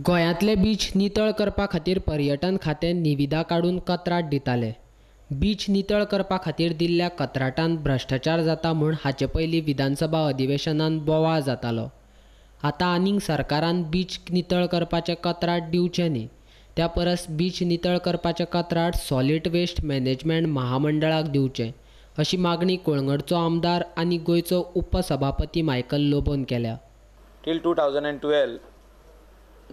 गोंयांतले बीच नितळ करपा खातीर पर्यटन खातें निविदा काडून कंत्राट दिताले. बीच नितळ करपा खातीर दिल्ल्या कंत्राटांत भ्रश्टाचार जाता म्हूण हाचे पयलीं विधानसभा अधिवेशनांत बोवाळ जातालो. आतां आनीक सरकारान बीच नितळ करपाचें कंत्राट दिवचें न्ही, त्या परस बीच नितळ करपाचें कंत्राट सॉलिड वेस्ट मॅनेजमेंट महामंडळाक दिवचें, अशी मागणी कळंगूटचो आमदार आनी गोंयचो उपसभापती मायकल लोबोन केल्या. Till 2012,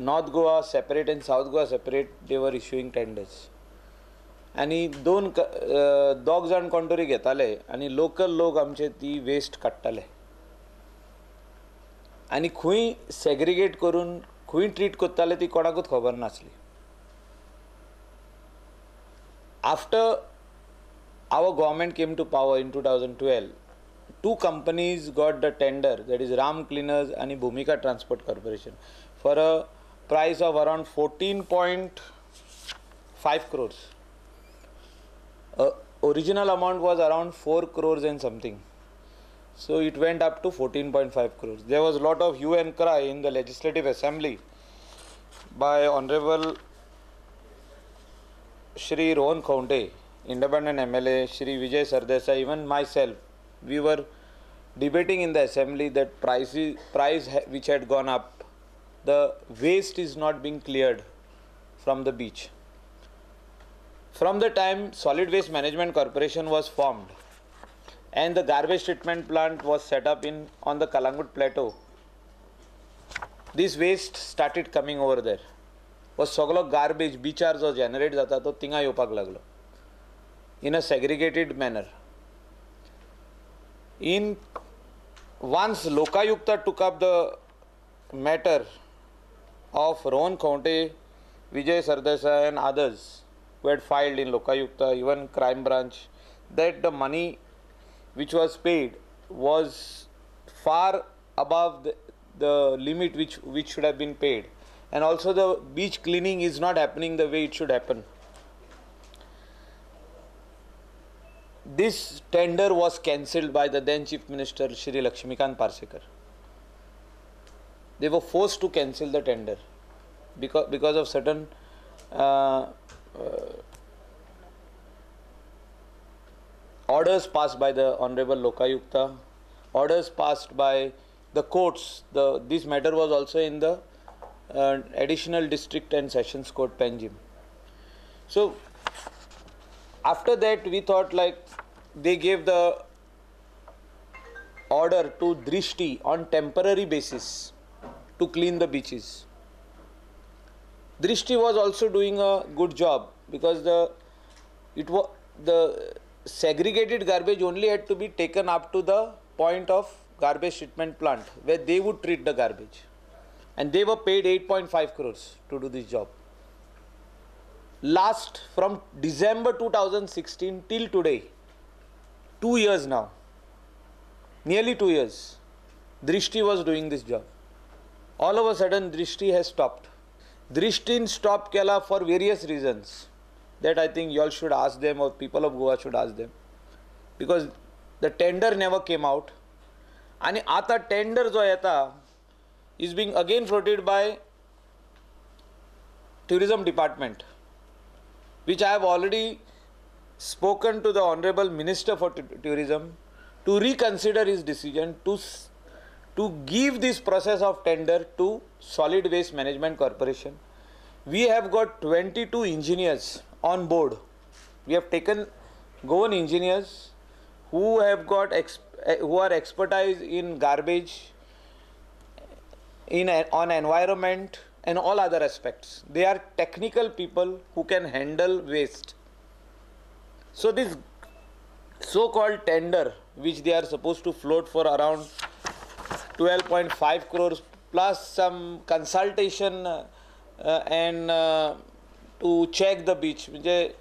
North Goa separate and South Goa separate, they were issuing tenders. आणि दोग जाण कोण तरी घेताले आनी लोकल लोक आमचे ती वेस्ट काडटाले आनी खंय सेग्रिगेट करून खंय ट्रीट करताले ती कोणाकूच खबर नासली. After our government came to power in 2012, two companies got the tender, that is Ram Cleaners and Bhumika Transport Corporation, for a price of around 14.5 crores. Original amount was around 4 crores and something. So it went up to 14.5 crores. There was a lot of hue and cry in the Legislative Assembly by Honorable Shri Rohan Khaunte, Independent MLA, Shri Vijay Sardesai, even myself. We were debating in the assembly that price which had gone up, the waste is not being cleared from the beach. From the time Solid Waste Management Corporation was formed and the garbage treatment plant was set up on the Kalangut Plateau, this waste started coming over there. Was सगळो garbage beachar जो generate जाता तो थिंगा येवपाक लागलो in a segregated manner. Once Lokayukta took up the matter of Rohan Khaunte, Vijay Sardesai and others who had filed in Lokayukta, even crime branch, that the money which was paid was far above the limit which should have been paid, and also the beach cleaning is not happening the way it should happen. This tender was cancelled by the then Chief Minister Shri Lakshmikant Parsekar. They were forced to cancel the tender because of certain orders passed by the Honorable Lokayukta, orders passed by the courts. This matter was also in the Additional District and Sessions Court, Panjim. So after that we thought like they gave the order to Drishti on temporary basis to clean the beaches. Drishti was also doing a good job because the segregated garbage only had to be taken up to the point of garbage treatment plant where they would treat the garbage, and they were paid 8.5 crores to do this job. From December 2016 till today, 2 years now, nearly 2 years, Drishti was doing this job. All of a sudden Drishti has stopped. Drishti stopped Kela for various reasons that I think you all should ask them, or people of Goa should ask them, because the tender never came out. And ata tender jo yeta is being again floated by Tourism Department, which I have already spoken to the Honorable Minister for Tourism to reconsider his decision to give this process of tender to Solid Waste Management Corporation. We have got 22 engineers on board. We have taken Goan engineers who are expertise in garbage, on environment and all other aspects. They are technical people who can handle waste. So this so-called tender which they are supposed to float for around 12.5 crores plus some consultation and to check the beach, म्हणजे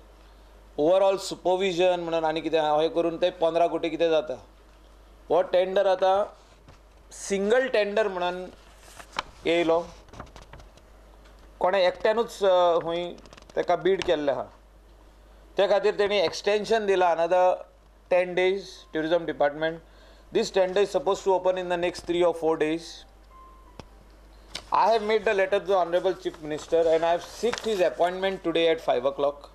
overall supervision म्हणून आनी कितें हे करून ते 15 कोटी कितें जाता. हो टेंडर आतां सिंगल टेंडर म्हणून येयलो, कोणे एकट्यानूच खंय ताका बीड केल्लें आहा. त्या खातीर तेणी एक्सटेंशन दिला another 10 days. Tourism Department, this tender is supposed to open in the next 3 or 4 days. I have made the letter to the Honorable Chief Minister and I have sought his appointment today at 5 o'clock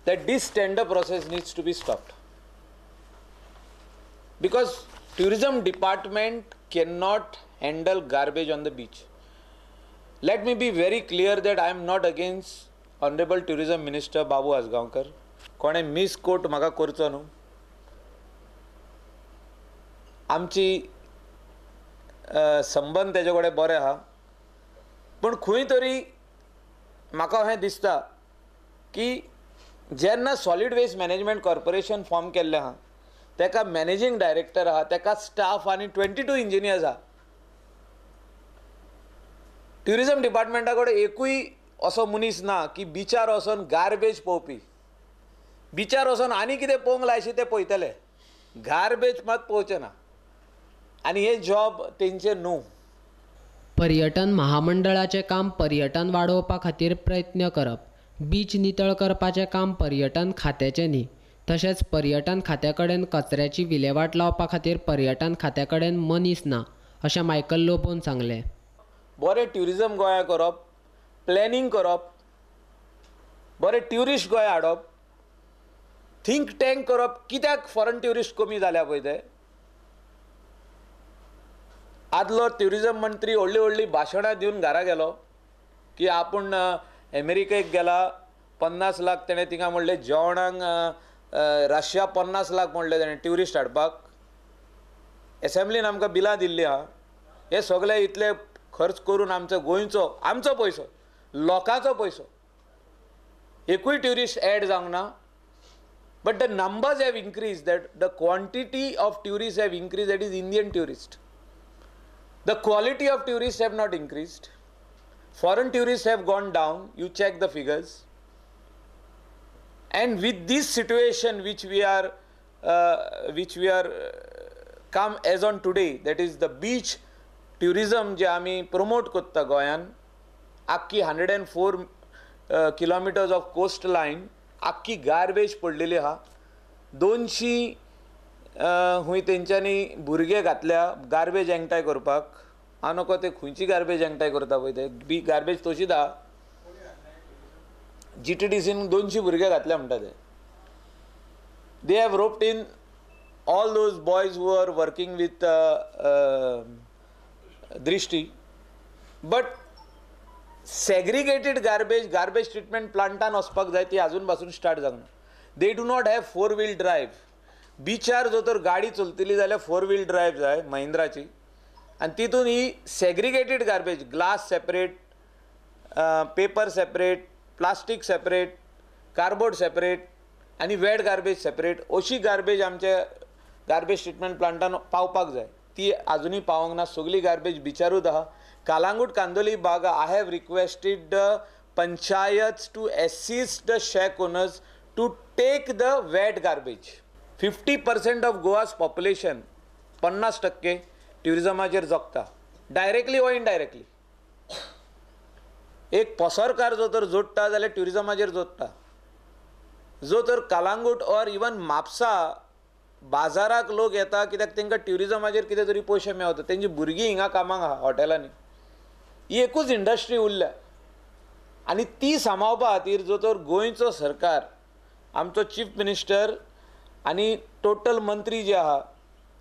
that this tender process needs to be stopped. Because tourism department cannot handle garbage on the beach. Let me be very clear that I am not against Honorable Tourism Minister Babu Asgaonkar. कोणे miss coat म्हाका करचो न्हू. आमची संबंध तेजे कडेन बरे आहा. पूण खंय तरी म्हाका अशें दिसता की जेन्ना solid waste management corporation form केल्लें आहा तेका मॅनेजिंग डायरेक्टर आहा, तेका स्टाफ आनी 22 इंजिनियर्स आहा. ट्युरिजम डिपार्टमेंटा कडेन एकूय असो मनीस ना की बिचार वचोन गार्बेज पळोवपी. बिचार वचोन आनी कितें पळोवंक लायशी तें पळयतले, गार्बेज मात पळोवचे ना. आनी हे जॉब तेंचे न्हू. पर्यटन महामंडळाचें काम पर्यटन वाडोवपा खातीर प्रयत्न करप, बीच नितळ करपाचें काम पर्यटन खात्याचें न्ही. तशेंच पर्यटन खात्या कडेन कचऱ्याची विलेवाट लावपा खातीर पर्यटन खात्या कडेन मनीस ना, अशें मायकल लोबोन सांगलें. बरें ट्युरिजम गोंया करप, प्लॅनिंग करप, बरें ट्युरिस्ट गोंया हाडप, थिंक टँक करप. कित्याक फॉरेन ट्युरिस्ट कमी जाल्या पळय ते. आदलो ट्युरिजम मंत्री व्हडली भाशणां दिवन घरा गेलो की आपूण अमेरिकेक गेला, 50 लाख तेणें थिंगा म्हणलें जेवणाक. रशिया 50 लाख म्हणलें तेणें ट्युरिस्ट हाडपाक. एसेंब्लीन आमकां बिलां दिल्लीं आहा. हे सगळे इतले खर्च करून आमचो पयसो, लोकांचो पयसो, एकूय ट्युरिस्ट एड जावंक ना. But the numbers have increase, that the quantity of tourist have increase, that is Indian tourist. The quality of tourists have not increased. Foreign tourists have gone down. You check the figures. And with this situation which we are come as on today, that is the beach tourism जे आमी promote करता गोंयान, आख्खी 104 kilometers of coastline आख्खी garbage पडलेली आहा. 200 हूंय तेंच्यांनी भुरगे घातल्या गार्बेज एकठांय करपाक. हांव नको ते खंयची गार्बेज एकठांय करता पळय ते बी गार्बेज तशीच आहा. GTDCन 200 भुरगे घातल्या म्हणटा ते. They have roped in all those boys who are working with Drishti. But segregated garbage treatment प्लांटान वचपाक जाय, ती आजून पासून स्टार्ट जावंक ना. They do not have 4 wheel drive. बिचार जो तर गाडी चलतली जाल्यार 4 व्हील ड्रायव्ह जाय महिंद्राची. आनी तितून ही segregated garbage, glass separate, paper separate, plastic separate, cardboard separate आनी वेट गार्बेज सेपरेट, अशी गार्बेज आमच्या गार्बेज ट्रिटमेंट प्लांटान पावपाक जाय. ती आजुनूय पावोंक ना. सगळी गार्बेज बिचारूच आहा. Calangute Candolim Baga, I have requested the panchayat to assist the shack owners to take the wet garbage. 50% of Goa's population, 50% ट्युरिजमाचेर जगता, डायरेक्टली वा इनडायरेक्टली. एक पसरकार जो तर जोडटा जाल्यार ट्युरिजमाचेर जोडटा. जो तर कालांगूट ऑर इवन म्हापसा बाजाराक लोक येता कित्याक तांकां ट्युरिजमाचेर कितें तरी पयशे मेळटा. तेंची भुरगीं हिंगा कामाक आहा हॉटेलांनी. ही एकूच इंडस्ट्री उरल्या आनी ती सांबाळपा खातीर जो तर गोंयचो सरकार, आमचो चीफ मिनिस्टर आनी टोटल मंत्री जे आहा,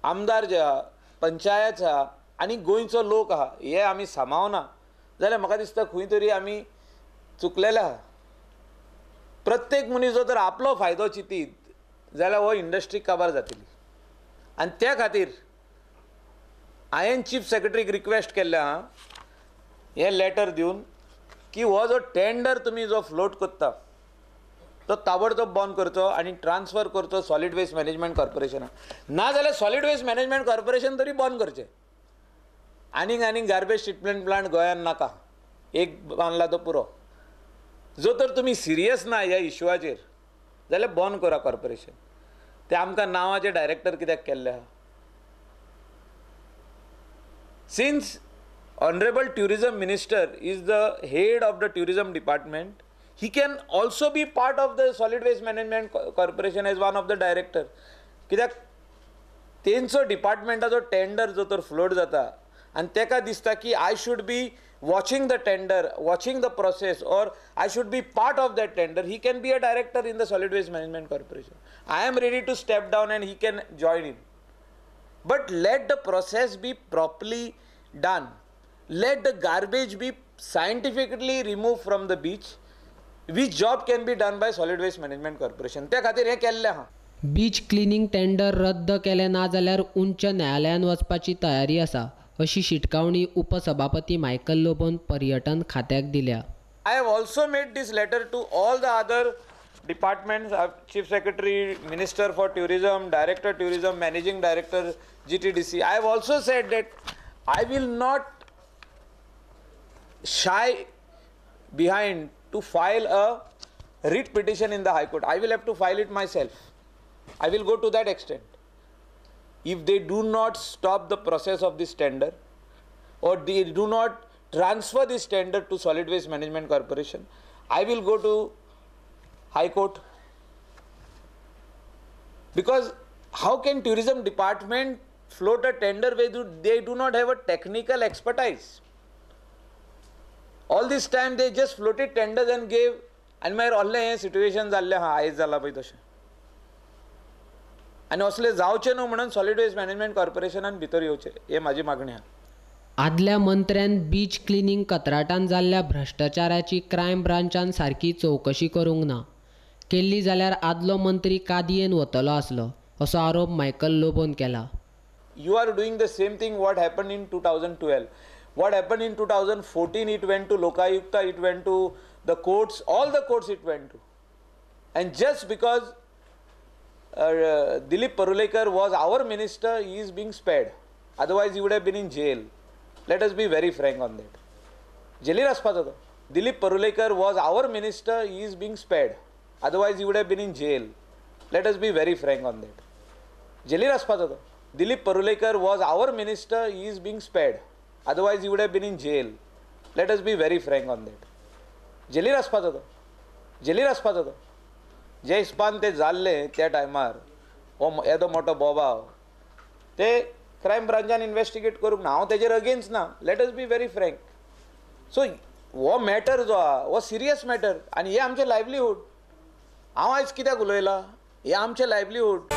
आमदार जे आहा, पंचायत आहा आनी गोंयचो लोक आहा, हे आमी सांबाळना जाल्यार म्हाका दिसता खंय तरी आमी चुकलेले आहा. प्रत्येक मनीस जो तर आपलो फायदो चिंतीत जाल्यार हो इंडस्ट्री काबार जातली. आनी त्या खातीर हांवें चीफ सेक्रेटरीक रिक्वेस्ट केल्लें आहा हें लेटर दिवन की हो जो टेंडर तुमी जो फ्लोट करता तो ताबडतोब बंद करचो आनी ट्रान्सफर करचो सॉलिड वेस्ट मॅनेजमेंट कॉर्पोरेशनाक. ना जाल्यार सॉलिड वेस्ट मॅनेजमेंट कॉर्पोरेशन तरी बंद करचें. आनीक गार्बेज ट्रिटमेंट प्लांट गोंयांत नाका. एक बांदला तो पुरो. जो तर तुमी सिरियस ना ह्या इश्यूआचेर जाल्यार बंद करा कॉर्पोरेशन. ते आमकां नांवाचे डायरेक्टर कित्याक केल्ले आहा. Since Honorable Tourism Minister is the head of the tourism department, he can also be part of the Solid Waste Management Corporation as one of the director. कित्याक तेंचो डिपार्टमेंटाचो टेंडर जो तर फ्लोट जाता and तेका दिसता की I should be watching the tender, watching the process, or I should be part of that tender, he can be a director in the Solid Waste Management Corporation. I am ready to step down and he can join in. But let the process be properly done. Let the garbage be scientifically removed from the beach, which job can be done by Solid Waste Management Corporation. त्या खातीर हे केल्लें आहा. बीच cleaning tender रद्द केलें ना जाल्यार उच्च न्यायालयान वचपाची तयारी आसा अशी शिटकावणी उपसभापती मायकल लोबोन पर्यटन खात्याक दिल्या. I have also made this letter to all the other departments, Chief Secretary, Minister for Tourism, Director Tourism, Managing Director GTDC. I have also said that I will not shy behind to file a writ petition in the High Court. I will have to file it myself. I will go to that extent. If they do not stop the process of this tender, or they do not transfer this tender to Solid Waste Management Corporation, I will go to High Court. Because how can tourism department float a tender where they do not have a technical expertise? All this time they just floated tenders and gave, and मागीर असले हे situation जाल्ले आहा आयज जाला पळय तशें. आनी असले जावचे न्हू म्हणून सॉलिड वेस्ट मॅनेजमेंट कॉर्पोरेशनान भितर येवचें हे म्हाजी मागणी आहा. आदल्या मंत्र्यान बीच क्लिनिंग कत्राटान जाल्ल्या भ्रश्टाचाराची क्रायम ब्रांचान सारकी चवकशी करूंक ना. केल्ली जाल्यार आदलो मंत्री कादयेन वतलो आसलो असो आरोप मायकल लोबोन केला. You are doing the same thing what happened in 2012. What happened in 2014, it went to Lokayukta, it went to the courts, all the courts it went to. And just because Dilip Parulekar was our minister, he is being spared. Otherwise, he would have been in jail. Let us be very frank on that. Jailir aspato. Dilip Parulekar was our minister, he is being spared. Otherwise, he would have been in jail. Let us be very frank on that. Jailir aspato. Dilip Parulekar was our minister, he is being spared. Otherwise, he would have been in jail. Let us be very frank on that. Jailir aspato. Jailir aspato. जे हिस्पान ते जाल्ले त्या टायमार हो येदो मोठो बोबाव ते crime ब्रांचान investigate करूंक ना. हांव तेजेर अगेन्स्ट ना. Let us be very frank. So हो मॅटर जो आहा हो सिरियस मॅटर आनी हे आमचें लायव्हलीहूड. हांव आयज कित्याक उलयलां हे आमचें लायव्हलीहूड.